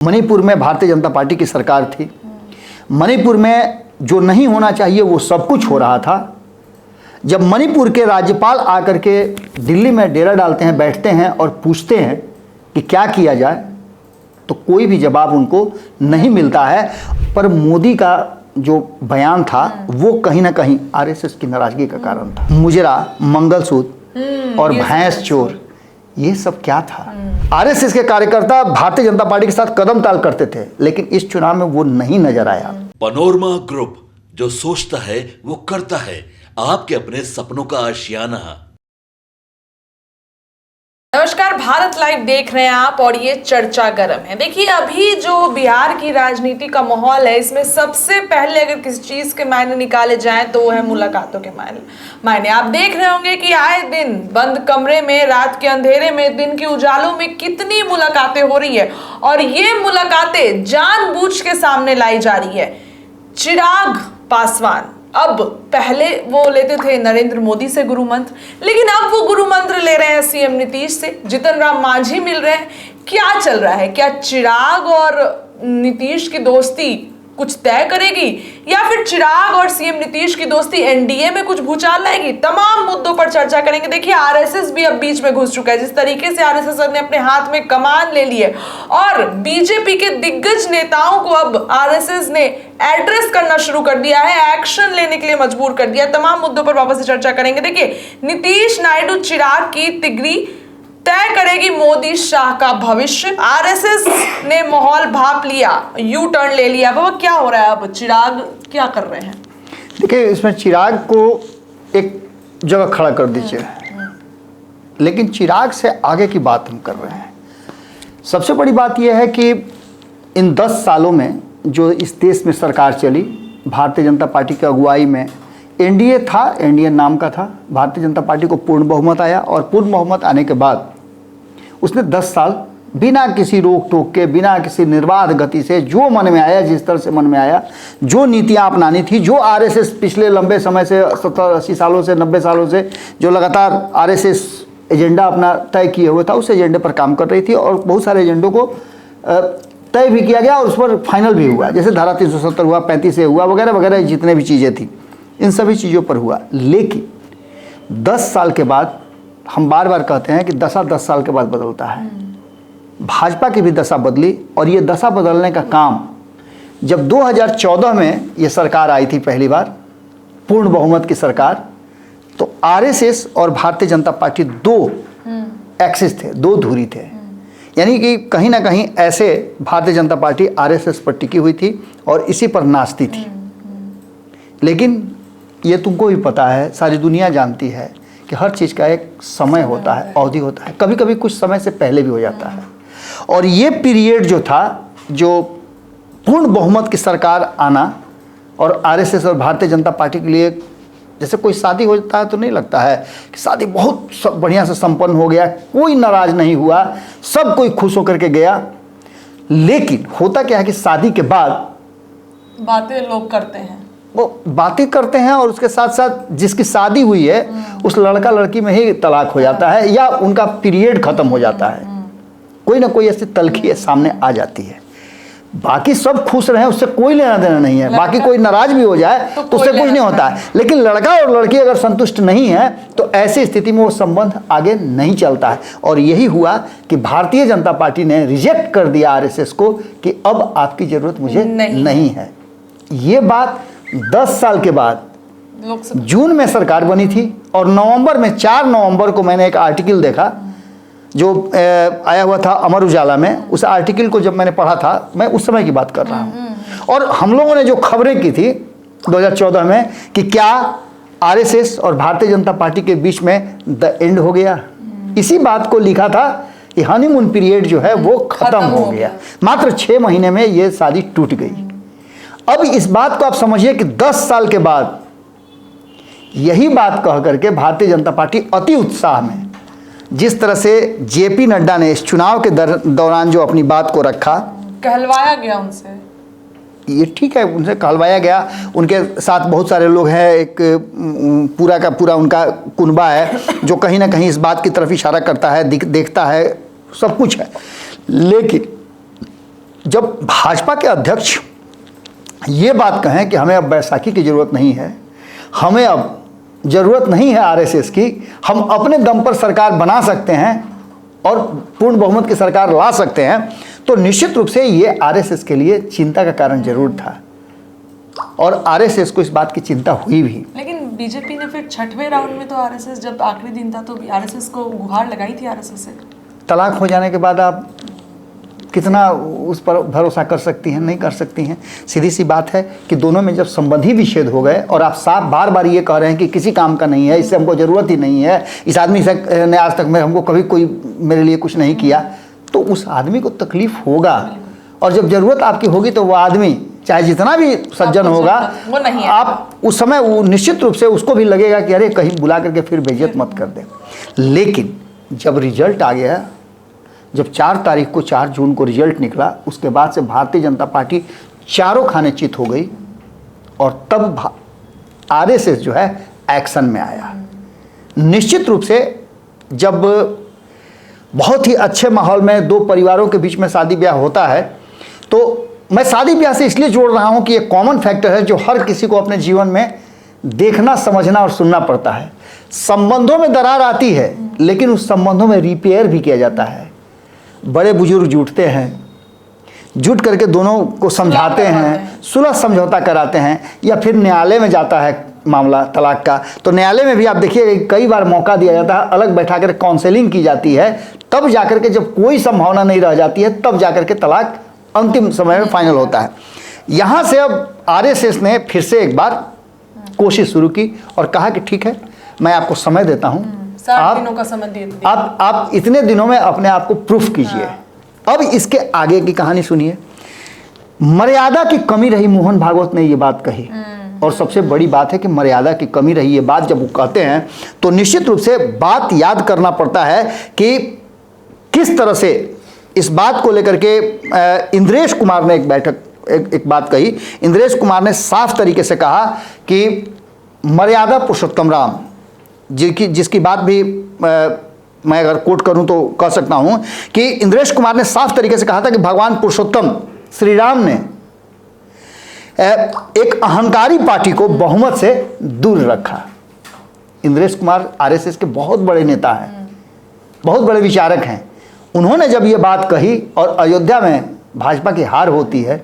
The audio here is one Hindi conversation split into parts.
मणिपुर में भारतीय जनता पार्टी की सरकार थी। मणिपुर में जो नहीं होना चाहिए वो सब कुछ हो रहा था। जब मणिपुर के राज्यपाल आकर के दिल्ली में डेरा डालते हैं, बैठते हैं और पूछते हैं कि क्या किया जाए, तो कोई भी जवाब उनको नहीं मिलता है। पर मोदी का जो बयान था वो कहीं ना कहीं आरएसएस की नाराजगी का कारण था। मुजरा, मंगलसूत्र और भैंस चोर, ये सब क्या था? आरएसएस के कार्यकर्ता भारतीय जनता पार्टी के साथ कदम ताल करते थे, लेकिन इस चुनाव में वो नहीं नजर आया। पनोरमा ग्रुप, जो सोचता है वो करता है, आपके अपने सपनों का आशियाना। नमस्कार, भारत लाइव देख रहे हैं आप और ये चर्चा गर्म है। देखिए, अभी जो बिहार की राजनीति का माहौल है, इसमें सबसे पहले अगर किसी चीज के मायने निकाले जाएं तो वो है मुलाकातों के मायने। आप देख रहे होंगे कि आए दिन बंद कमरे में, रात के अंधेरे में, दिन के उजालों में कितनी मुलाकातें हो रही है, और ये मुलाकातें जानबूझ के सामने लाई जा रही है। चिराग पासवान अब पहले वो लेते थे नरेंद्र मोदी से गुरु मंत्र, लेकिन अब वो गुरु मंत्र ले रहे हैं सीएम नीतीश से। जीतन राम मांझी मिल रहे हैं। क्या चल रहा है? क्या चिराग और नीतीश की दोस्ती कुछ तय करेगी, या फिर चिराग और सीएम नीतीश की दोस्ती एनडीए में कुछ भूचाल लाएगी? तमाम मुद्दों पर चर्चा करेंगे। देखिए, आरएसएस भी अब बीच में घुस चुका है। जिस तरीके से आरएसएस ने अपने हाथ में कमान ले ली है और बीजेपी के दिग्गज नेताओं को अब आरएसएस ने एड्रेस करना शुरू कर दिया है, एक्शन लेने के लिए मजबूर कर दिया। तमाम मुद्दों पर वापस से चर्चा करेंगे। देखिए, नीतीश नायडू चिराग की तिगड़ी तय करेगी मोदी शाह का भविष्य। आरएसएस ने माहौल भाप लिया, यू टर्न ले लिया। बाबा, क्या हो रहा है? अब चिराग क्या कर रहे हैं? देखिए, इसमें चिराग को एक जगह खड़ा कर दीजिए, लेकिन चिराग से आगे की बात हम कर रहे हैं। सबसे बड़ी बात यह है कि इन 10 सालों में जो इस देश में सरकार चली, भारतीय जनता पार्टी की अगुवाई में एनडीए था, एनडीए नाम का था। भारतीय जनता पार्टी को पूर्ण बहुमत आया, और पूर्ण बहुमत आने के बाद उसने 10 साल बिना किसी रोक टोक के, बिना किसी निर्बाध गति से, जो मन में आया, जिस तरह से मन में आया, जो नीतियां अपनानी थी, जो आरएसएस पिछले लंबे समय से 70-80 सालों से, 90 सालों से जो लगातार आरएसएस एजेंडा अपना तय किए हुए था, उस एजेंडे पर काम कर रही थी। और बहुत सारे एजेंडों को तय भी किया गया और उस पर फाइनल भी हुआ, जैसे धारा 370 हुआ, 35 से हुआ, वगैरह वगैरह, जितने भी चीज़ें थी, इन सभी चीज़ों पर हुआ। लेकिन 10 साल के बाद, हम बार बार कहते हैं कि दशा 10 साल के बाद बदलता है। भाजपा की भी दशा बदली, और ये दशा बदलने का काम जब 2014 में ये सरकार आई थी, पहली बार पूर्ण बहुमत की सरकार, तो आरएसएस और भारतीय जनता पार्टी दो एक्सिस थे, दो धुरी थे। यानी कि कहीं ना कहीं ऐसे भारतीय जनता पार्टी आरएसएस पर टिकी हुई थी और इसी पर नाचती थी। लेकिन ये तुमको भी पता है, सारी दुनिया जानती है कि हर चीज़ का एक समय होता है, अवधि होता है। कभी कभी कुछ समय से पहले भी हो जाता है। और ये पीरियड जो था, जो पूर्ण बहुमत की सरकार आना और आरएसएस और भारतीय जनता पार्टी के लिए, जैसे कोई शादी होता है तो नहीं लगता है कि शादी बहुत बढ़िया से संपन्न हो गया, कोई नाराज नहीं हुआ, सब कोई खुश होकर के गया। लेकिन होता क्या है कि शादी के बाद बातें लोग करते हैं, वो बातें करते हैं, और उसके साथ साथ जिसकी शादी हुई है उस लड़का लड़की में ही तलाक हो जाता है, या उनका पीरियड खत्म हो जाता है। कोई ना कोई ऐसी तलखी सामने आ जाती है। बाकी सब खुश रहे, उससे कोई लेना देना नहीं है। बाकी कोई नाराज भी हो जाए तो उससे कुछ नहीं होता है। लेकिन लड़का और लड़की अगर संतुष्ट नहीं है तो ऐसी स्थिति में वो संबंध आगे नहीं चलता है। और यही हुआ कि भारतीय जनता पार्टी ने रिजेक्ट कर दिया आरएसएस को कि अब आपकी जरूरत मुझे नहीं है। ये बात 10 साल के बाद जून में सरकार बनी थी, और नवंबर में, 4 नवंबर को मैंने एक आर्टिकल देखा जो आया हुआ था अमर उजाला में। उस आर्टिकल को जब मैंने पढ़ा था, मैं उस समय की बात कर रहा हूँ, और हम लोगों ने जो खबरें की थी 2014 में कि क्या आरएसएस और भारतीय जनता पार्टी के बीच में द एंड हो गया, इसी बात को लिखा था कि हनीमून पीरियड जो है वो खत्म हो गया। मात्र 6 महीने में ये शादी टूट गई। अब इस बात को आप समझिए कि 10 साल के बाद यही बात कह करके भारतीय जनता पार्टी अति उत्साह में, जिस तरह से जेपी नड्डा ने इस चुनाव के दौरान जो अपनी बात को रखा, कहलवाया गया उनसे, ये ठीक है, उनसे कहलवाया गया। उनके साथ बहुत सारे लोग हैं, एक पूरा का पूरा उनका कुनबा है जो कहीं ना कहीं इस बात की तरफ इशारा करता है, देखता है, सब कुछ है। लेकिन जब भाजपा के अध्यक्ष ये बात कहें कि हमें अब बैसाखी की ज़रूरत नहीं है, हमें अब ज़रूरत नहीं है आरएसएस की, हम अपने दम पर सरकार बना सकते हैं और पूर्ण बहुमत की सरकार ला सकते हैं, तो निश्चित रूप से ये आरएसएस के लिए चिंता का कारण जरूर था और आरएसएस को इस बात की चिंता हुई भी। लेकिन बीजेपी ने फिर छठवें राउंड में तो आरएसएस, जब आखिरी दिन था तो आरएसएस को गुहार लगाई थी आरएसएस से। तलाक हो जाने के बाद आप कितना उस पर भरोसा कर सकती हैं? नहीं कर सकती हैं। सीधी सी बात है कि दोनों में जब संबंधी विच्छेद हो गए और आप साफ बार बार ये कह रहे हैं कि किसी काम का नहीं है, इससे हमको ज़रूरत ही नहीं है, इस आदमी से ने आज तक में हमको कभी कोई मेरे लिए कुछ नहीं किया, तो उस आदमी को तकलीफ होगा। और जब ज़रूरत आपकी होगी तो वो आदमी चाहे जितना भी सज्जन होगा, वो नहीं है। आप उस समय वो निश्चित रूप से उसको भी लगेगा कि अरे कहीं बुला करके फिर बेइज्जत मत कर दे। लेकिन जब रिजल्ट आ गया, जब 4 तारीख को 4 जून को रिजल्ट निकला, उसके बाद से भारतीय जनता पार्टी चारों खाने चित हो गई और तब आरएसएस जो है एक्शन में आया। निश्चित रूप से जब बहुत ही अच्छे माहौल में 2 परिवारों के बीच में शादी ब्याह होता है, तो मैं शादी ब्याह से इसलिए जोड़ रहा हूं कि ये कॉमन फैक्टर है जो हर किसी को अपने जीवन में देखना, समझना और सुनना पड़ता है। संबंधों में दरार आती है, लेकिन उस संबंधों में रिपेयर भी किया जाता है। बड़े बुजुर्ग जुटते हैं, जुट करके दोनों को समझाते हैं, सुलह समझौता कराते हैं, या फिर न्यायालय में जाता है मामला तलाक का, तो न्यायालय में भी आप देखिए कई बार मौका दिया जाता है, अलग बैठा कर काउंसलिंग की जाती है, तब जाकर के जब कोई संभावना नहीं रह जाती है, तब जाकर के तलाक अंतिम समय में फाइनल होता है। यहाँ से अब आरएसएस ने फिर से एक बार कोशिश शुरू की और कहा कि ठीक है, मैं आपको समय देता हूँ, 7 दिनों का समय दे दिया। आप इतने दिनों में अपने आप को प्रूफ कीजिए। अब इसके आगे की कहानी सुनिए। मर्यादा की कमी रही, मोहन भागवत ने ये बात कही, और सबसे बड़ी बात है कि मर्यादा की कमी रही। ये बात जब वो कहते हैं तो निश्चित रूप से बात याद करना पड़ता है कि किस तरह से इस बात को लेकर के इंद्रेश कुमार ने एक बात कही। इंद्रेश कुमार ने साफ तरीके से कहा कि मर्यादा पुरुषोत्तम राम, जिसकी बात भी मैं अगर कोट करूं तो कह सकता हूं कि इंद्रेश कुमार ने साफ तरीके से कहा था कि भगवान पुरुषोत्तम श्री राम ने एक अहंकारी पार्टी को बहुमत से दूर रखा। इंद्रेश कुमार आरएसएस के बहुत बड़े नेता हैं, बहुत बड़े विचारक हैं। उन्होंने जब ये बात कही और अयोध्या में भाजपा की हार होती है,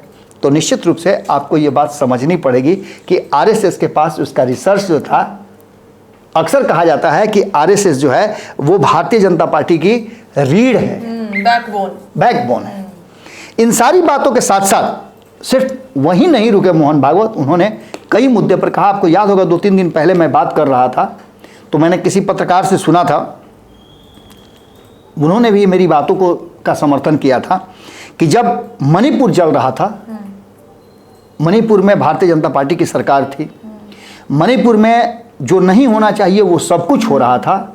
तो निश्चित रूप से आपको ये बात समझनी पड़ेगी कि आरएसएस के पास उसका रिसर्च जो था, अक्सर कहा जाता है कि आरएसएस जो है वो भारतीय जनता पार्टी की रीढ़ है, बैकबोन है। इन सारी बातों के साथ साथ सिर्फ वहीं नहीं रुके मोहन भागवत, उन्होंने कई मुद्दे पर कहा। आपको याद होगा 2-3 दिन पहले मैं बात कर रहा था तो मैंने किसी पत्रकार से सुना था, उन्होंने भी मेरी बातों का समर्थन किया था कि जब मणिपुर जल रहा था, मणिपुर में भारतीय जनता पार्टी की सरकार थी, मणिपुर में जो नहीं होना चाहिए वो सब कुछ हो रहा था।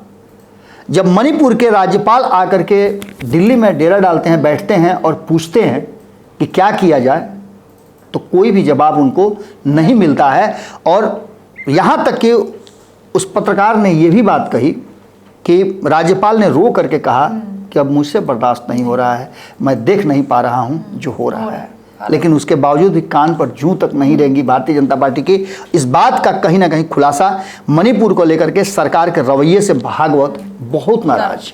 जब मणिपुर के राज्यपाल आकर के दिल्ली में डेरा डालते हैं, बैठते हैं और पूछते हैं कि क्या किया जाए, तो कोई भी जवाब उनको नहीं मिलता है। और यहाँ तक कि उस पत्रकार ने ये भी बात कही कि राज्यपाल ने रो करके कहा कि अब मुझसे बर्दाश्त नहीं हो रहा है, मैं देख नहीं पा रहा हूँ जो हो रहा है। लेकिन उसके बावजूद भी कान पर जूं तक नहीं रहेंगी भारतीय जनता पार्टी की। इस बात का कहीं ना कहीं खुलासा मणिपुर को लेकर के सरकार के रवैये से भागवत बहुत नाराज,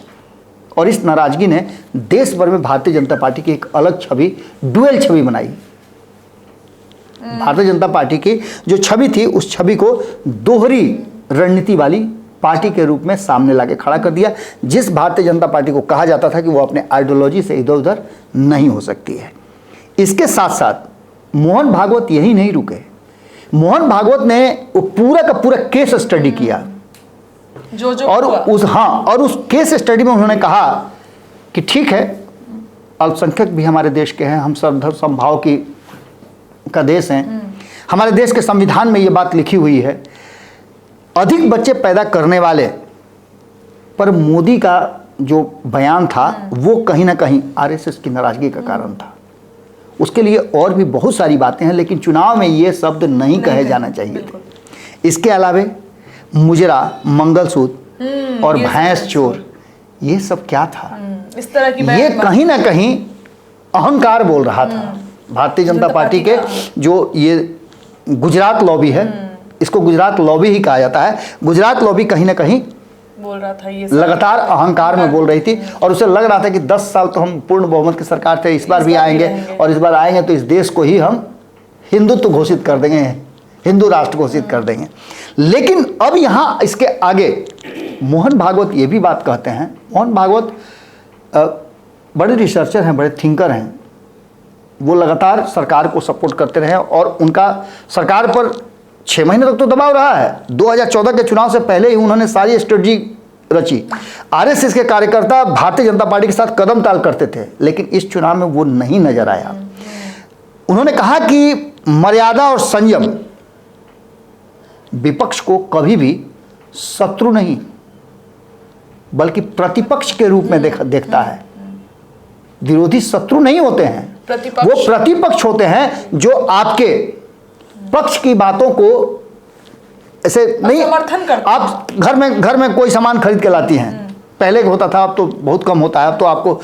और इस नाराजगी ने देश भर में भारतीय जनता पार्टी की एक अलग छवि, डुअल छवि बनाई। भारतीय जनता पार्टी की जो छवि थी, उस छवि को दोहरी रणनीति वाली पार्टी के रूप में सामने लाके खड़ा कर दिया, जिस भारतीय जनता पार्टी को कहा जाता था कि वो अपने आइडियोलॉजी से इधर उधर नहीं हो सकती है। इसके साथ साथ मोहन भागवत यही नहीं रुके, मोहन भागवत ने वो पूरा का पूरा केस स्टडी किया जो और उस केस स्टडी में उन्होंने कहा कि ठीक है, अल्पसंख्यक भी हमारे देश के हैं, हम सर्वधर्म समभाव का देश हैं, हमारे देश के संविधान में ये बात लिखी हुई है, अधिक बच्चे पैदा करने वाले। पर मोदी का जो बयान था वो कहीं ना कहीं आरएसएस की नाराजगी का कारण था। उसके लिए और भी बहुत सारी बातें हैं, लेकिन चुनाव में ये शब्द नहीं कहे जाना चाहिए थे। इसके अलावे मुजरा, मंगलसूत्र और भैंस चोर, ये सब क्या था? इस तरह की ये कहीं ना कहीं अहंकार बोल रहा था। भारतीय जनता पार्टी के जो ये गुजरात लॉबी है, इसको गुजरात लॉबी ही कहा जाता है। गुजरात लॉबी कहीं ना कहीं बोल रहा था ये लगातार अहंकार में बोल रही थी और उसे लग रहा था कि 10 साल तो हम पूर्ण बहुमत की सरकार थे, इस बार भी आएंगे और इस बार आएंगे तो इस देश को ही हम हिंदुत्व घोषित कर देंगे, हिंदू राष्ट्र घोषित कर देंगे। लेकिन अब यहाँ इसके आगे मोहन भागवत ये भी बात कहते हैं। मोहन भागवत बड़े रिसर्चर हैं, बड़े थिंकर हैं। वो लगातार सरकार को सपोर्ट करते रहे और उनका सरकार पर 6 महीने तक तो दबाव रहा है। 2014 के चुनाव से पहले ही उन्होंने सारी स्ट्रेटजी रची। आरएसएस के कार्यकर्ता भारतीय जनता पार्टी के साथ कदम ताल करते थे, लेकिन इस चुनाव में वो नहीं नजर आया। उन्होंने कहा कि मर्यादा और संयम विपक्ष को कभी भी शत्रु नहीं बल्कि प्रतिपक्ष के रूप में देखता है। विरोधी शत्रु नहीं होते हैं, वो प्रतिपक्ष होते हैं जो आपके पक्ष की बातों को ऐसे नहीं समर्थन करते। आप घर में कोई सामान खरीद के लाती हैं, पहले होता था, अब तो बहुत कम होता है। अब तो आपको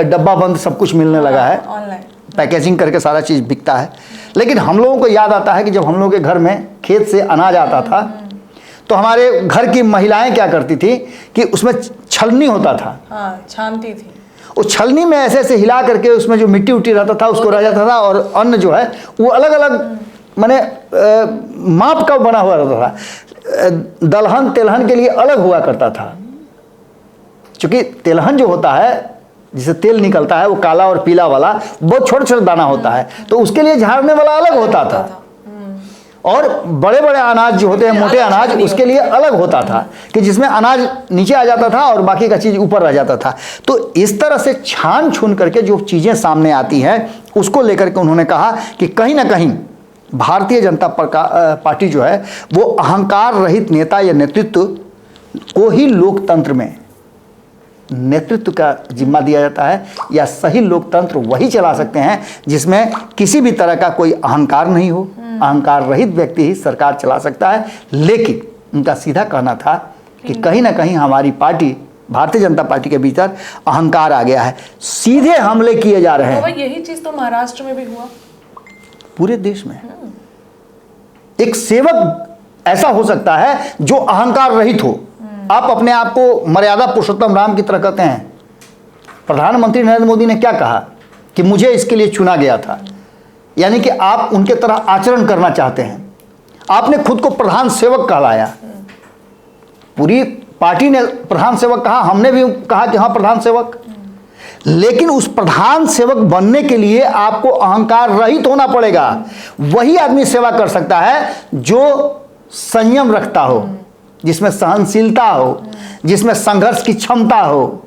डब्बा बंद सब कुछ मिलने लगा है, ऑनलाइन पैकेजिंग करके सारा चीज़ बिकता है। लेकिन हम लोगों को याद आता है कि जब हम लोगों के घर में खेत से अनाज आता था तो हमारे घर की महिलाएं क्या करती थी कि उसमें छलनी होता था, हाँ, छानती थी। उस छलनी में ऐसे ऐसे हिला करके उसमें जो मिट्टी उट्टी रहता था उसको रह जाता था और अन्न जो है वो अलग अलग माने माप का बना हुआ रहता था। दलहन तेलहन के लिए अलग हुआ करता था, क्योंकि तेलहन जो होता है जिसे तेल निकलता है वो काला और पीला वाला बहुत छोटे छोटे दाना होता है, तो उसके लिए झाड़ने वाला अलग होता था। और बड़े बड़े अनाज जो होते हैं, मोटे अनाज, उसके लिए अलग होता था कि जिसमें अनाज नीचे आ जाता था और बाकी का चीज़ ऊपर रह जाता था। तो इस तरह से छान छून करके जो चीज़ें सामने आती हैं उसको लेकर के उन्होंने कहा कि कहीं ना कहीं भारतीय जनता पार्टी जो है वो अहंकार रहित नेता या नेतृत्व को ही लोकतंत्र में नेतृत्व का जिम्मा दिया जाता है, या सही लोकतंत्र वही चला सकते हैं जिसमें किसी भी तरह का कोई अहंकार नहीं हो। अहंकार रहित व्यक्ति ही सरकार चला सकता है। लेकिन उनका सीधा कहना था कि कहीं ना कहीं हमारी पार्टी भारतीय जनता पार्टी के भीतर अहंकार आ गया है, सीधे हमले किए जा रहे हैं। यही चीज तो महाराष्ट्र में भी हुआ, पूरे देश में। एक सेवक ऐसा हो सकता है जो अहंकार रहित हो। आप अपने आप को मर्यादा पुरुषोत्तम राम की तरह कहते हैं। प्रधानमंत्री नरेंद्र मोदी ने क्या कहा कि मुझे इसके लिए चुना गया था, यानी कि आप उनके तरह आचरण करना चाहते हैं। आपने खुद को प्रधान सेवक कहलाया, पूरी पार्टी ने प्रधान सेवक कहा, हमने भी कहा कि हाँ प्रधान सेवक। लेकिन उस प्रधान सेवक बनने के लिए आपको अहंकार रहित होना पड़ेगा। वही आदमी सेवा कर सकता है जो संयम रखता हो, जिसमें सहनशीलता हो, जिसमें संघर्ष की क्षमता हो,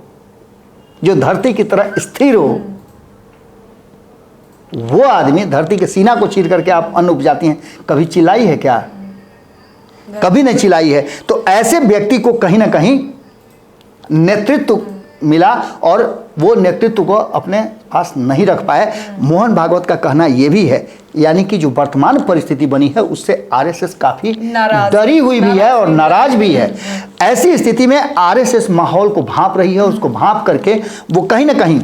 जो धरती की तरह स्थिर हो। वो आदमी धरती के सीना को चीर करके आप अन्न उपजाती हैं, कभी चिल्लाई है क्या? कभी नहीं चिल्लाई है। तो ऐसे व्यक्ति को कहीं ना कहीं नेतृत्व मिला और वो नेतृत्व को अपने पास नहीं रख पाए। मोहन भागवत का कहना ये भी है, यानी कि जो वर्तमान परिस्थिति बनी है उससे आरएसएस काफी डरी हुई भी है और नाराज भी है। ऐसी स्थिति में आरएसएस माहौल को भांप रही है, उसको भांप करके वो कहीं ना कहीं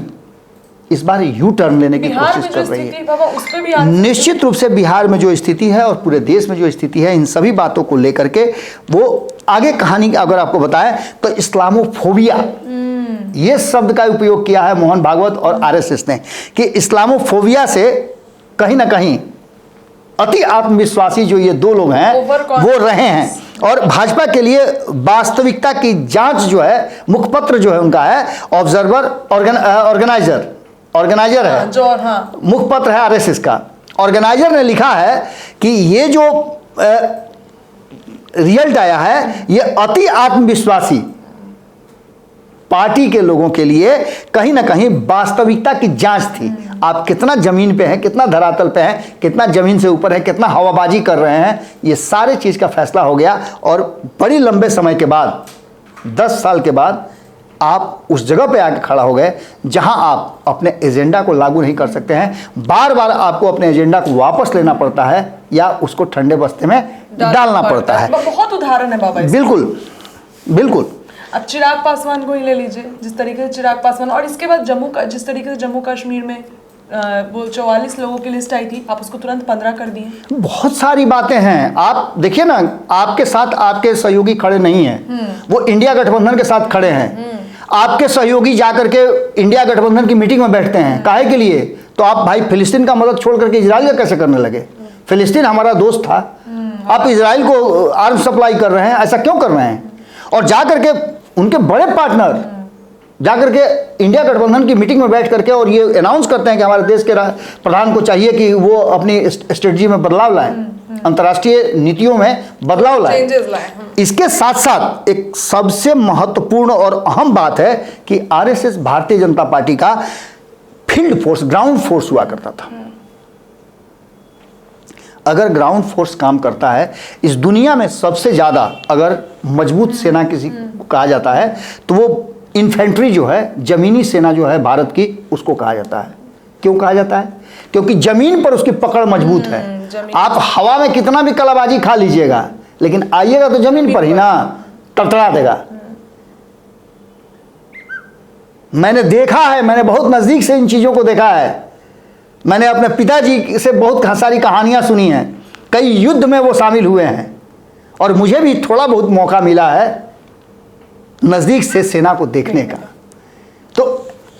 इस बार यू टर्न लेने की कोशिश कर रही है। निश्चित रूप से बिहार में जो स्थिति है और पूरे देश में जो स्थिति है, इन सभी बातों को लेकर के वो आगे कहानी अगर आपको बताएं तो इस्लामोफोबिया ये शब्द का उपयोग किया है मोहन भागवत और आरएसएस ने, कि इस्लामोफोबिया से कहीं ना कहीं अति आत्मविश्वासी जो ये दो लोग हैं वो रहे हैं। और भाजपा के लिए वास्तविकता की जांच जो है, मुखपत्र जो है उनका है ऑब्जर्वर, ऑर्गेनाइजर है जो, हाँ। मुखपत्र है आरएसएस का। ऑर्गेनाइजर ने लिखा है कि ये जो रिजल्ट आया है ये अति आत्मविश्वासी पार्टी के लोगों के लिए कहीं ना कहीं वास्तविकता की जांच थी। आप कितना जमीन पे हैं, कितना धरातल पे हैं, कितना जमीन से ऊपर है, कितना हवाबाजी कर रहे हैं, ये सारे चीज़ का फैसला हो गया। और बड़ी लंबे समय के बाद, 10 साल के बाद आप उस जगह पे आके खड़ा हो गए जहां आप अपने एजेंडा को लागू नहीं कर सकते हैं। बार बार आपको अपने एजेंडा को वापस लेना पड़ता है या उसको ठंडे बस्ते में डालना पड़ता है। बहुत उदाहरण है बाबा। बिल्कुल बिल्कुल। अब चिराग पासवान को ही ले लीजिए, जिस तरीके से चिराग पासवान, और इसके बाद जिस तरीके से जम्मू कश्मीर में वो 44 लोगों की लिस्ट आई थी, आप उसको तुरंत 15 कर दिए। बहुत सारी बातें हैं। आप देखिए ना, आपके साथ आपके सहयोगी खड़े नहीं हैं, वो इंडिया गठबंधन के साथ खड़े हैं। आपके सहयोगी जाकर के इंडिया गठबंधन की मीटिंग में बैठते हैं, काहे के लिए? तो आप भाई फिलिस्तीन का मदद छोड़ करके इजराइल का कैसे करने लगे? फिलिस्तीन हमारा दोस्त था, आप इजराइल को आर्म सप्लाई कर रहे हैं, ऐसा क्यों कर रहे हैं? और जाकर के उनके बड़े पार्टनर जाकर के इंडिया गठबंधन की मीटिंग में बैठ करके और ये अनाउंस करते हैं कि हमारे देश के प्रधान को चाहिए कि वो अपनी स्ट्रेटजी में बदलाव लाएं, अंतर्राष्ट्रीय नीतियों में बदलाव लाएं। इसके साथ साथ एक सबसे महत्वपूर्ण और अहम बात है कि आरएसएस भारतीय जनता पार्टी का फील्ड फोर्स, ग्राउंड फोर्स हुआ करता था। अगर ग्राउंड फोर्स काम करता है, इस दुनिया में सबसे ज़्यादा अगर मजबूत सेना किसी को कहा जाता है तो वो इन्फेंट्री जो है, जमीनी सेना जो है भारत की, उसको कहा जाता है। क्यों कहा जाता है? क्योंकि जमीन पर उसकी पकड़ मजबूत है। आप हवा में कितना भी कलाबाजी खा लीजिएगा, लेकिन आइएगा तो जमीन पर ही ना, टटरा देगा। मैंने देखा है, मैंने बहुत नज़दीक से इन चीज़ों को देखा है। मैंने अपने पिताजी से बहुत सारी कहानियां सुनी हैं, कई युद्ध में वो शामिल हुए हैं, और मुझे भी थोड़ा बहुत मौका मिला है नज़दीक से सेना को देखने का। तो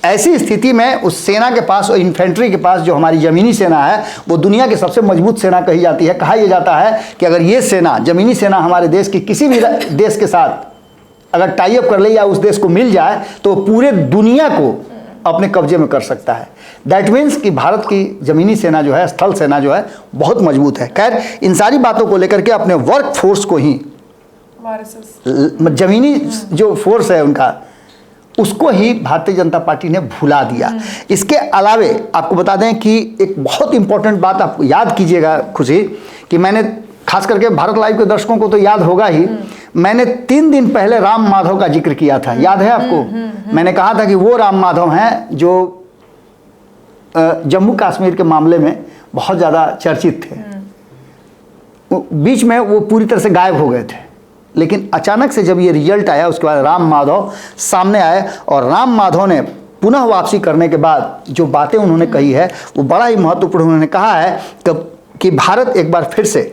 ऐसी स्थिति में उस सेना के पास और इन्फेंट्री के पास जो हमारी ज़मीनी सेना है, वो दुनिया की सबसे मजबूत सेना कही जाती है। कहा यह जाता है कि अगर ये सेना, ज़मीनी सेना, हमारे देश की किसी भी देश के साथ अगर टाई अप कर ले या उस देश को मिल जाए तो पूरे दुनिया को अपने कब्जे में कर सकता है। दैट मीन्स कि भारत की ज़मीनी सेना जो है, स्थल सेना जो है, बहुत मजबूत है। खैर, इन सारी बातों को लेकर के अपने वर्क फोर्स को ही, जमीनी जो फोर्स है उनका, उसको ही भारतीय जनता पार्टी ने भुला दिया। इसके अलावे आपको बता दें कि एक बहुत इंपॉर्टेंट बात आप याद कीजिएगा खुशी, कि मैंने खास करके भारत लाइव के दर्शकों को तो याद होगा ही, मैंने 3 दिन पहले राम माधव का जिक्र किया था, याद है आपको? मैंने कहा था कि वो राम माधव हैं जो जम्मू कश्मीर के मामले में बहुत ज़्यादा चर्चित थे। बीच में वो पूरी तरह से गायब हो गए थे, लेकिन अचानक से जब ये रिजल्ट आया, उसके बाद राम माधव सामने आए, और राम माधव ने पुनः वापसी करने के बाद जो बातें उन्होंने कही है वो बड़ा ही महत्वपूर्ण। उन्होंने कहा है कि भारत एक बार फिर से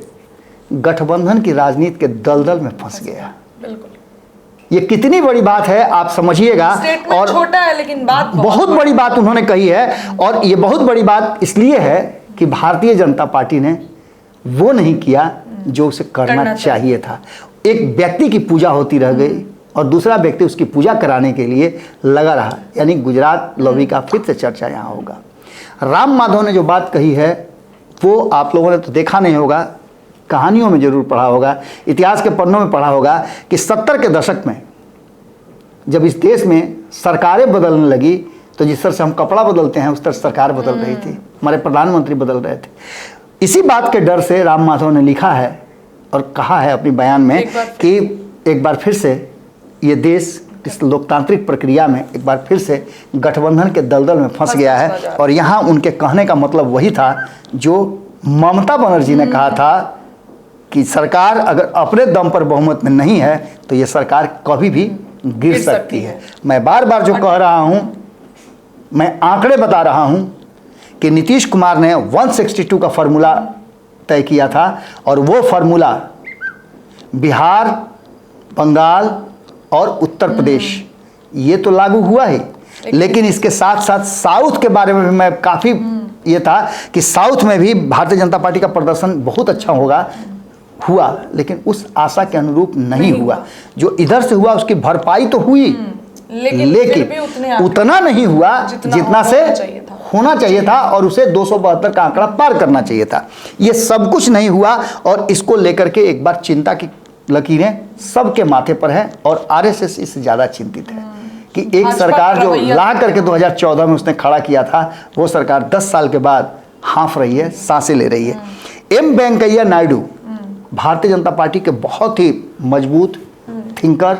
गठबंधन की राजनीति के दलदल में फंस गया। बिल्कुल, ये कितनी बड़ी बात है आप समझिएगा। और छोटा है लेकिन बात बहुत बड़ी बात उन्होंने कही है, और ये बहुत बड़ी बात इसलिए है कि भारतीय जनता पार्टी ने वो नहीं किया जो उसे करना चाहिए था। एक व्यक्ति की पूजा होती रह गई और दूसरा व्यक्ति उसकी पूजा कराने के लिए लगा रहा, यानी गुजरात लॉबी का फिर से चर्चा यहाँ होगा। राम माधव ने जो बात कही है वो आप लोगों ने तो देखा नहीं होगा, कहानियों में जरूर पढ़ा होगा, इतिहास के पन्नों में पढ़ा होगा कि 70 के दशक में जब इस देश में सरकारें बदलने लगी तो जिस तरह से हम कपड़ा बदलते हैं उस तरह सरकार बदल रही थी, हमारे प्रधानमंत्री बदल रहे थे। इसी बात के डर से राम माधव ने लिखा है और कहा है अपनी बयान में कि एक बार फिर से ये देश इस लोकतांत्रिक प्रक्रिया में एक बार फिर से गठबंधन के दलदल में फंस गया है। और यहाँ उनके कहने का मतलब वही था जो ममता बनर्जी ने कहा था कि सरकार अगर अपने दम पर बहुमत में नहीं है तो ये सरकार कभी भी गिर सकती है। मैं बार बार जो कह रहा हूँ, मैं आंकड़े बता रहा हूँ कि नीतीश कुमार ने 162 का फार्मूला तय किया था और वो फार्मूला बिहार, बंगाल और उत्तर प्रदेश ये तो लागू हुआ ही, लेकिन इसके साथ साथ साउथ के बारे में भी मैं काफ़ी ये था कि साउथ में भी भारतीय जनता पार्टी का प्रदर्शन बहुत अच्छा हुआ, लेकिन उस आशा के अनुरूप नहीं हुआ। जो इधर से हुआ उसकी भरपाई तो हुई, लेकिन उतना नहीं हुआ जितना से होना चाहिए था और उसे 272 का आंकड़ा पार करना चाहिए था। ये सब कुछ नहीं हुआ और इसको लेकर के एक बार चिंता की लकीरें सबके माथे पर है और आरएसएस इससे ज़्यादा चिंतित है कि एक सरकार जो ला करके 2014 में उसने खड़ा किया था वो सरकार 10 साल के बाद हाँफ रही है, सांसें ले रही है। एम वेंकैया नायडू भारतीय जनता पार्टी के बहुत ही मजबूत थिंकर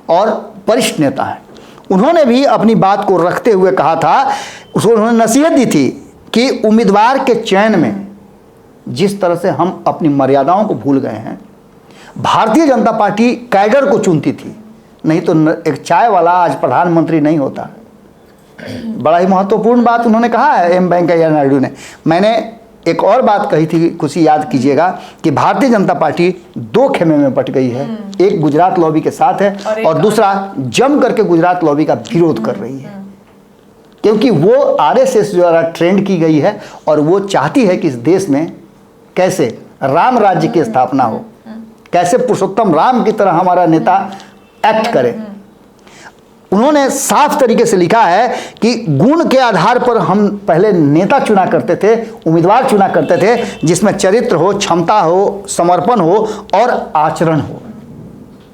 और वरिष्ठ नेता हैं। उन्होंने भी अपनी बात को रखते हुए कहा था, उन्होंने नसीहत दी थी कि उम्मीदवार के चयन में जिस तरह से हम अपनी मर्यादाओं को भूल गए हैं, भारतीय जनता पार्टी कैडर को चुनती थी नहीं तो एक चाय वाला आज प्रधानमंत्री नहीं होता। बड़ा ही महत्वपूर्ण बात उन्होंने कहा है एम वेंकैया नायडू ने। मैंने एक और बात कही थी, कुछ याद कीजिएगा, कि भारतीय जनता पार्टी दो खेमे में बट गई है। एक गुजरात लॉबी के साथ है और दूसरा जम करके गुजरात लॉबी का विरोध कर रही है, क्योंकि वो आरएसएस द्वारा ट्रेंड की गई है और वो चाहती है कि इस देश में कैसे राम राज्य की स्थापना हो, कैसे पुरुषोत्तम राम की तरह हमारा नेता एक्ट करे। उन्होंने साफ तरीके से लिखा है कि गुण के आधार पर हम पहले नेता चुना करते थे, उम्मीदवार चुना करते थे जिसमें चरित्र हो, क्षमता हो, समर्पण हो और आचरण हो।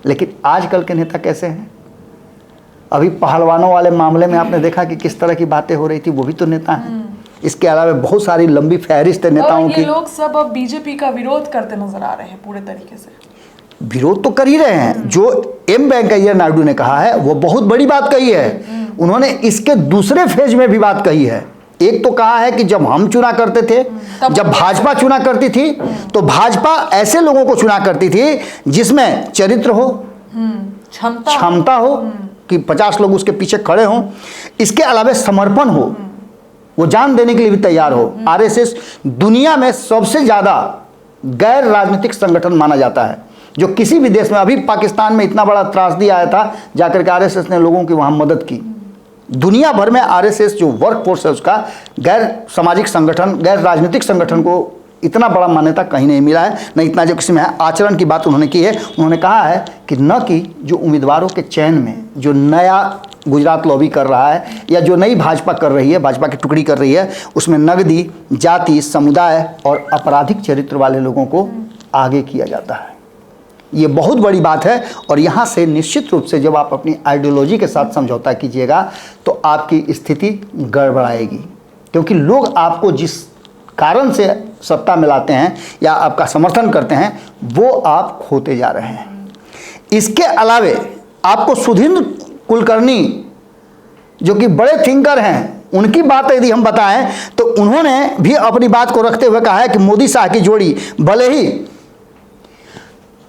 लेकिन आजकल के नेता कैसे हैं? अभी पहलवानों वाले मामले में आपने देखा कि किस तरह की बातें हो रही थी, वो भी तो नेता हैं। इसके अलावा बहुत सारी लंबी फहरिस्त है नेताओं की। ये लोग सब अब बीजेपी का विरोध करते नजर आ रहे हैं पूरे तरीके से। विरोध तो कर ही रहे हैं। जो एम वेंकैया नायडू ने कहा है वो बहुत बड़ी बात कही है। उन्होंने इसके दूसरे फेज में भी बात कही है। एक तो कहा है कि जब हम चुना करते थे, जब भाजपा चुना करती थी, तो भाजपा ऐसे लोगों को चुना करती थी जिसमें चरित्र हो, क्षमता हो कि 50 लोग उसके पीछे खड़े हों, इसके अलावा समर्पण हो, वो जान देने के लिए भी तैयार हो। आरएसएस दुनिया में सबसे ज्यादा गैर राजनीतिक संगठन माना जाता है, जो किसी भी देश में, अभी पाकिस्तान में इतना बड़ा त्रासदी आया था, जाकर के आरएसएस ने लोगों की वहां मदद की। दुनिया भर में आरएसएस जो वर्क फोर्स है उसका गैर सामाजिक संगठन, गैर राजनीतिक संगठन को इतना बड़ा मान्यता कहीं नहीं मिला है, न इतना जो किसी में है। आचरण की बात उन्होंने की है। उन्होंने कहा है कि न कि जो उम्मीदवारों के चयन में जो नया गुजरात लॉबी कर रहा है या जो नई भाजपा कर रही है, भाजपा की टुकड़ी कर रही है, उसमें नगदी, जाति, समुदाय और आपराधिक चरित्र वाले लोगों को आगे किया जाता है। ये बहुत बड़ी बात है और यहाँ से निश्चित रूप से जब आप अपनी आइडियोलॉजी के साथ समझौता कीजिएगा तो आपकी स्थिति गड़बड़ाएगी, क्योंकि लोग आपको जिस कारण से सत्ता में लाते हैं या आपका समर्थन करते हैं वो आप खोते जा रहे हैं। इसके अलावे आपको सुधींद्र कुलकर्णी जो कि बड़े थिंकर हैं, उनकी बात यदि हम बताएं तो उन्होंने भी अपनी बात को रखते हुए कहा है कि मोदी शाह की जोड़ी भले ही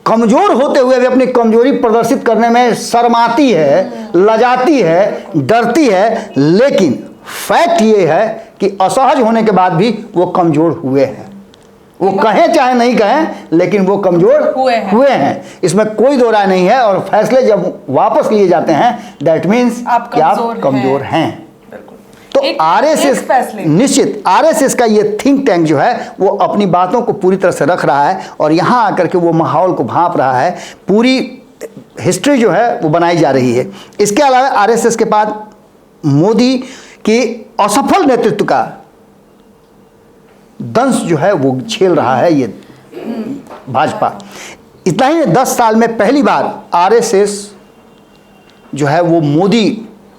कमजोर होते हुए भी अपनी कमजोरी प्रदर्शित करने में शर्माती है, लजाती है, डरती है, लेकिन फैक्ट ये है कि असहज होने के बाद भी वो कमजोर हुए हैं। वो कहें चाहे नहीं कहें, लेकिन वो कमजोर हुए हैं। इसमें कोई दो राय नहीं है। और फैसले जब वापस लिए जाते हैं, दैट मीन्स कि आप कमजोर हैं। तो आरएसएस निश्चित, आरएसएस का ये थिंक टैंक जो है वो अपनी बातों को पूरी तरह से रख रहा है और यहाँ आकर के वो माहौल को भांप रहा है। पूरी हिस्ट्री जो है वो बनाई जा रही है। इसके अलावा आरएसएस के बाद मोदी के असफल नेतृत्व का दंश जो है वो झेल रहा है ये भाजपा। इतना ही 10 साल में पहली बार आरएसएस जो है वो मोदी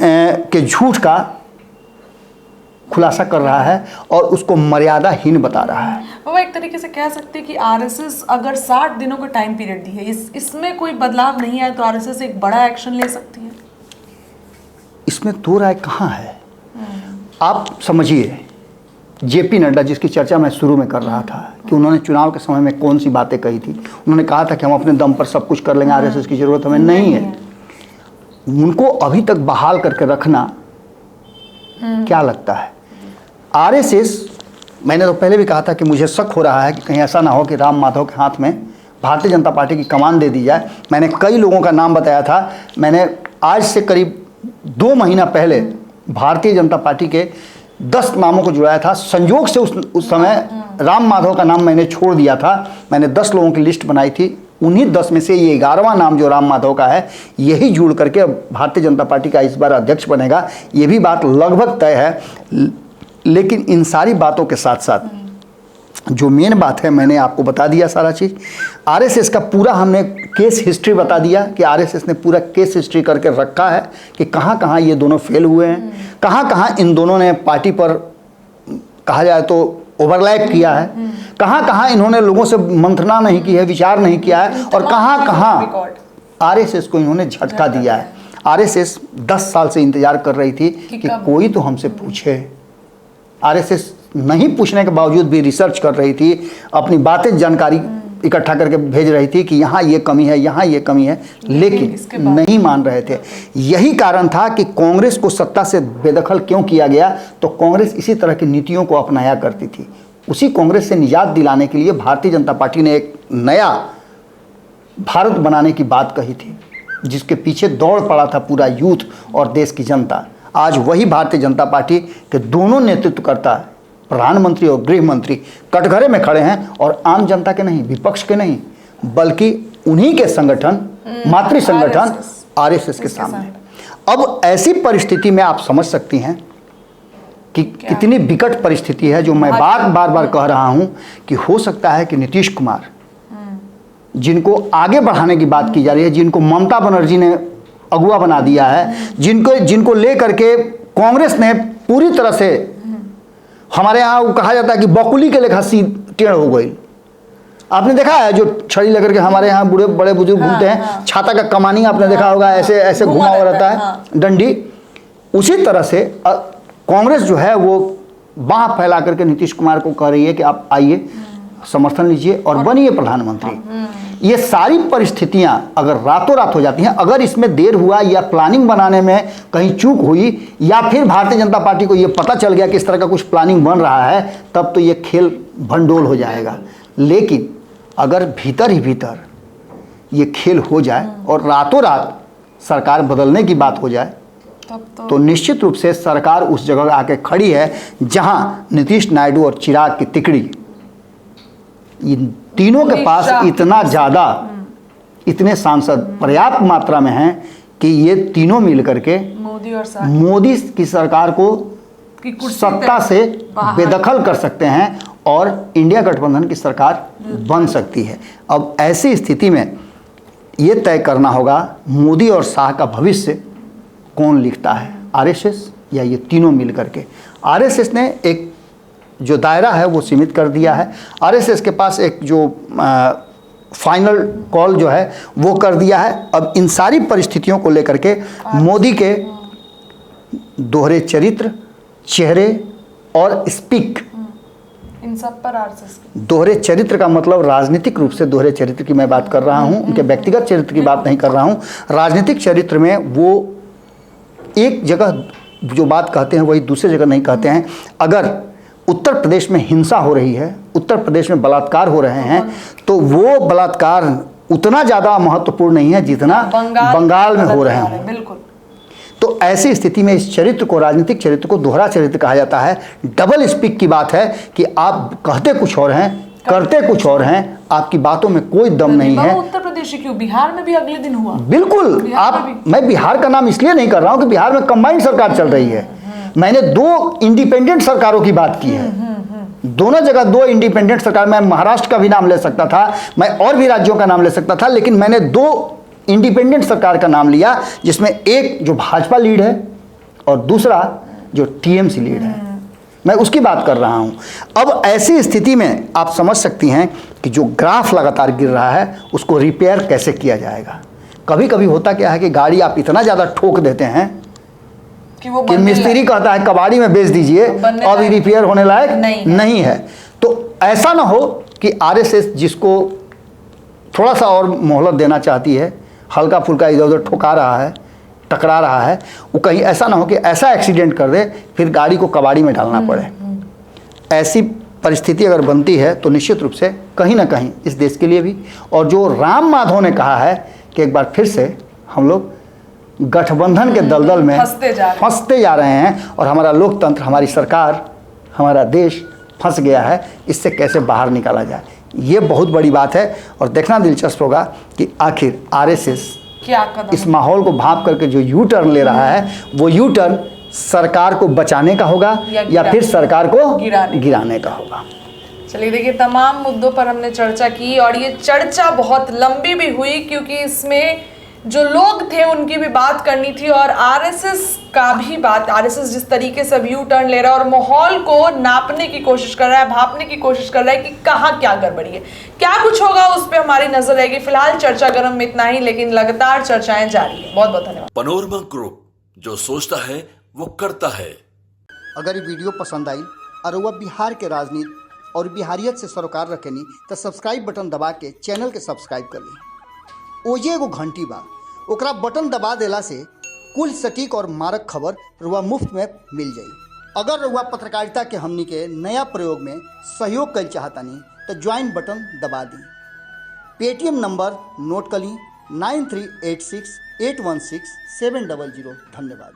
के झूठ का खुलासा कर रहा है और उसको मर्यादाहीन बता रहा है। वो एक तरीके से कह सकते हैं कि आरएसएस अगर 60 दिनों का टाइम पीरियड दी है, इसमें कोई बदलाव नहीं आया तो आरएसएस एक बड़ा एक्शन ले सकती है। इसमें दो राय कहाँ है? आप समझिए, जेपी नड्डा जिसकी चर्चा मैं शुरू में कर रहा था कि उन्होंने चुनाव के समय में कौन सी बातें कही थी। उन्होंने कहा था कि हम अपने दम पर सब कुछ कर लेंगे, आरएसएस की जरूरत हमें नहीं है। उनको अभी तक बहाल करके रखना क्या लगता है? आरएसएस, मैंने तो पहले भी कहा था कि मुझे शक हो रहा है कि कहीं ऐसा ना हो कि राम माधव के हाथ में भारतीय जनता पार्टी की कमान दे दी जाए। मैंने कई लोगों का नाम बताया था। मैंने आज से करीब 2 महीना पहले भारतीय जनता पार्टी के 10 नामों को जुड़ाया था। संयोग से उस समय राम माधव का नाम मैंने छोड़ दिया था। मैंने 10 लोगों की लिस्ट बनाई थी। उन्हीं 10 में से ये 11वां नाम जो राम माधव का है, यही जुड़ करके भारतीय जनता पार्टी का इस बार अध्यक्ष बनेगा। ये भी बात लगभग तय है। लेकिन इन सारी बातों के साथ साथ जो मेन बात है, मैंने आपको बता दिया सारा चीज़। आरएसएस का पूरा हमने केस हिस्ट्री बता दिया कि आरएसएस ने पूरा केस हिस्ट्री करके रखा है कि कहाँ कहाँ ये दोनों फेल हुए हैं, कहाँ कहाँ इन दोनों ने पार्टी पर कहा जाए तो ओवरलैप किया है, कहाँ कहाँ इन्होंने लोगों से मंत्रणा नहीं की है, विचार नहीं किया है, और कहाँ कहाँ आरएसएस को इन्होंने झटका दिया है। आरएसएस 10 साल से इंतजार कर रही थी कि कोई तो हमसे पूछे। आरएसएस नहीं पूछने के बावजूद भी रिसर्च कर रही थी, अपनी बातें जानकारी इकट्ठा करके भेज रही थी कि यहाँ ये कमी है, यहाँ ये कमी है, लेकिन नहीं मान रहे थे। यही कारण था कि कांग्रेस को सत्ता से बेदखल क्यों किया गया, तो कांग्रेस इसी तरह की नीतियों को अपनाया करती थी। उसी कांग्रेस से निजात दिलाने के लिए भारतीय जनता पार्टी ने एक नया भारत बनाने की बात कही थी, जिसके पीछे दौड़ पड़ा था पूरा यूथ और देश की जनता। आज वही भारतीय जनता पार्टी के दोनों नेतृत्वकर्ता, प्रधानमंत्री और गृह मंत्री, कटघरे में खड़े हैं और आम जनता के नहीं, विपक्ष के नहीं, बल्कि उन्हीं के संगठन, मातृ संगठन आरएसएस के सामने। अब ऐसी परिस्थिति में आप समझ सकती हैं कि कितनी विकट परिस्थिति है, जो मैं बार बार कह रहा हूं कि हो सकता है कि नीतीश कुमार, जिनको आगे बढ़ाने की बात की जा रही है, जिनको ममता बनर्जी ने अगुआ बना दिया है, जिनको लेकर के कांग्रेस ने पूरी तरह से, हमारे यहाँ कहा जाता है कि बकुली के लेखा सी टेढ़ हो गई। आपने देखा है जो छड़ी लेकर के हमारे यहाँ बड़े बुजुर्ग घूमते हैं, छाता का कमानी आपने देखा होगा, ऐसे ऐसे घुमा हुआ रहता है डंडी। उसी तरह से कांग्रेस जो है वो बाह फैला करके नीतीश कुमार को कह रही है कि आप आइए, समर्थन लीजिए और बनिए प्रधानमंत्री। ये सारी परिस्थितियां अगर रातों रात हो जाती हैं, अगर इसमें देर हुआ या प्लानिंग बनाने में कहीं चूक हुई, या फिर भारतीय जनता पार्टी को ये पता चल गया कि इस तरह का कुछ प्लानिंग बन रहा है, तब तो ये खेल भंडोल हो जाएगा। लेकिन अगर भीतर ही भीतर ये खेल हो जाए और रातों रात सरकार बदलने की बात हो जाए, तो निश्चित रूप से सरकार उस जगह आके खड़ी है जहां नीतीश नायडू और चिराग की तिकड़ी, इन तीनों के पास इतना ज़्यादा, इतने सांसद पर्याप्त मात्रा में हैं कि ये तीनों मिल करके मोदी की सरकार को सत्ता से बेदखल कर सकते हैं और इंडिया गठबंधन की सरकार बन सकती है। अब ऐसी स्थिति में ये तय करना होगा मोदी और शाह का भविष्य कौन लिखता है, आरएसएस या ये तीनों मिल करके। आरएसएस ने एक जो दायरा है वो सीमित कर दिया है। आरएसएस के पास एक जो फाइनल कॉल जो है वो कर दिया है। अब इन सारी परिस्थितियों को लेकर के मोदी के दोहरे चरित्र, चेहरे और स्पीक, इन सब पर आरएसएस, दोहरे चरित्र का मतलब राजनीतिक रूप से दोहरे चरित्र की मैं बात कर रहा हूं, उनके व्यक्तिगत चरित्र की बात नहीं कर रहा हूं। राजनीतिक चरित्र में वो एक जगह जो बात कहते हैं वही दूसरी जगह नहीं कहते हैं। अगर उत्तर प्रदेश में हिंसा हो रही है, उत्तर प्रदेश में बलात्कार हो रहे हैं, तो वो बलात्कार उतना ज़्यादा महत्वपूर्ण नहीं है जितना बंगाल में हो रहे हैं। बिल्कुल। तो ऐसी स्थिति में इस चरित्र को, राजनीतिक चरित्र को दोहरा चरित्र कहा जाता है। डबल स्पीक की बात है कि आप कहते कुछ और हैं, करते कुछ और हैं, आपकी बातों में कोई दम नहीं है। उत्तर प्रदेश क्यों, बिहार में भी अगले दिन हुआ। बिल्कुल। मैं बिहार का नाम इसलिए नहीं कर रहा हूं कि बिहार में कंबाइंड सरकार चल रही है। मैंने 2 इंडिपेंडेंट सरकारों की बात की है, दोनों जगह 2 इंडिपेंडेंट सरकार। मैं महाराष्ट्र का भी नाम ले सकता था, मैं और भी राज्यों का नाम ले सकता था, लेकिन मैंने 2 इंडिपेंडेंट सरकार का नाम लिया, जिसमें एक जो भाजपा लीड है और दूसरा जो टीएमसी लीड है। मैं उसकी बात कर रहा हूं। अब ऐसी स्थिति में आप समझ सकती हैं कि जो ग्राफ लगातार गिर रहा है उसको रिपेयर कैसे किया जाएगा। कभी कभी होता क्या है कि गाड़ी आप इतना ज़्यादा ठोक देते हैं कि मिस्त्री कहता है कबाड़ी में बेच दीजिए, अब रिपेयर होने लायक नहीं है। तो ऐसा ना हो कि आरएसएस जिसको थोड़ा सा और मोहलत देना चाहती है, हल्का फुल्का इधर उधर ठोका रहा है, टकरा रहा है, वो कहीं ऐसा ना हो कि ऐसा एक्सीडेंट कर दे फिर गाड़ी को कबाड़ी में डालना पड़े। ऐसी परिस्थिति अगर बनती है तो निश्चित रूप से कहीं ना कहीं इस देश के लिए भी, और जो राम माधव ने कहा है कि एक बार फिर से हम लोग गठबंधन के दलदल में फंसते जा रहे हैं और हमारा लोकतंत्र, हमारी सरकार, हमारा देश फंस गया है, इससे कैसे बाहर निकाला जाए, ये बहुत बड़ी बात है। और देखना दिलचस्प होगा कि आखिर आरएसएस क्या कदम इस माहौल को भांप करके जो यू टर्न ले रहा है, वो यू टर्न सरकार को बचाने का होगा या फिर सरकार को गिराने का होगा। चलिए देखिए, तमाम मुद्दों पर हमने चर्चा की और ये चर्चा बहुत लंबी भी हुई, क्योंकि इसमें जो लोग थे उनकी भी बात करनी थी और आरएसएस का भी बात, आरएसएस जिस तरीके से यू टर्न ले रहा है और माहौल को नापने की कोशिश कर रहा है, भापने की कोशिश कर रहा है कि कहाँ क्या गड़बड़ी है, क्या कुछ होगा, उस पर हमारी नजर रहेगी। फिलहाल चर्चा गर्म में इतना ही, लेकिन लगातार चर्चाएं जारी है। बहुत बहुत धन्यवाद। पनोरमा ग्रुप, जो सोचता है वो करता है। अगर ये वीडियो पसंद आई और वह बिहार के राजनीति, और बिहारियत से सरोकार रखेनी तो सब्सक्राइब बटन दबा के चैनल के सब्सक्राइब कर ली। ओजे एगो घंटी बा, ओकरा बटन दबा देला से कुल सटीक और मारक खबर रुआ मुफ्त में मिल जाई। अगर रुआ पत्रकारिता के हमनी के नया प्रयोग में सहयोग कर चाहतानी तो ज्वाइन बटन दबा दी। पेटीएम नंबर नोट कर ली 9386816700। धन्यवाद।